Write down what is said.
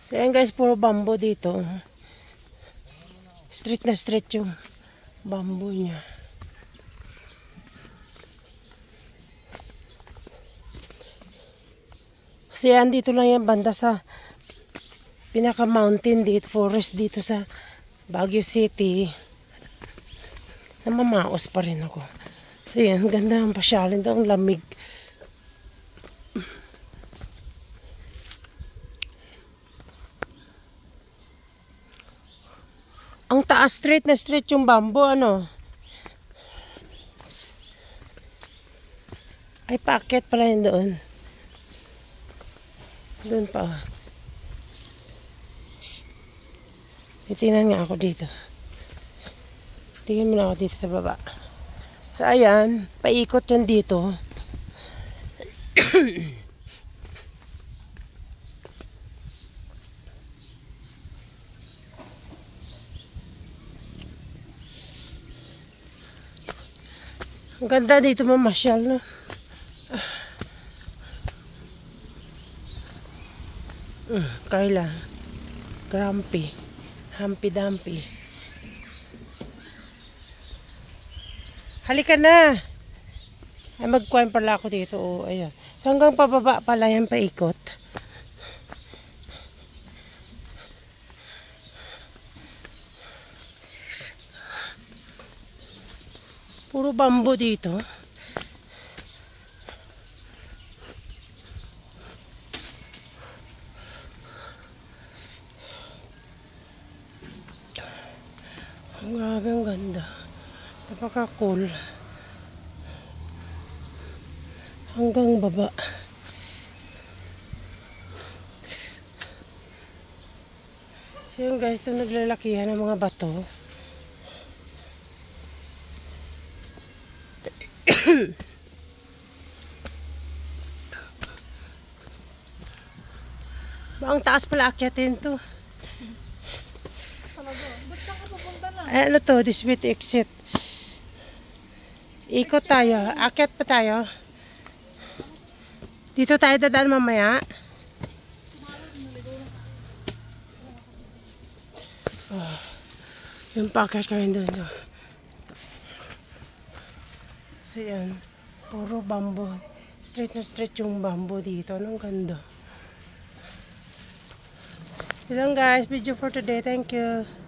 So ayan guys, puro bamboo dito. Straight na straight yung bamboo niya. So yan, dito lang yung banda sa pinaka mountain dito, forest dito sa Baguio City. Namamaos pa rin ako. So yan, ganda ang pasyalin daw, ang lamig. Ang taas, straight na straight yung bamboo, ano? Ay, paakyat pala yun doon. Doon pa. Titingnan nga ako dito. Tingnan mo na ako dito sa baba. So, ayan. Paikot yan dito. Ang ganda dito mamasyal, no? Kayla. Grumpy. Humpy-dumpy. Halika na! Ay, magkuhan pala ako dito. Oh, ayan. So, hanggang pababa pala yan paikot. Puro bamboo dito. Grabe, ang ganda. Napaka-cool. Hanggang baba. So yun guys, ito naglalakihan ng mga bato. Ang taas pala akyatin to. Ba't saan ka pupunta na? Ay, ano to? This way to exit. Ikot tayo. Akyat pa tayo. Dito tayo dadaan mamaya. Oh, yung packet ka rin doon. So yan. Puro bamboo. Straight na straight yung bamboo dito. Anong ganda. Yun lang guys. Video for today. Thank you.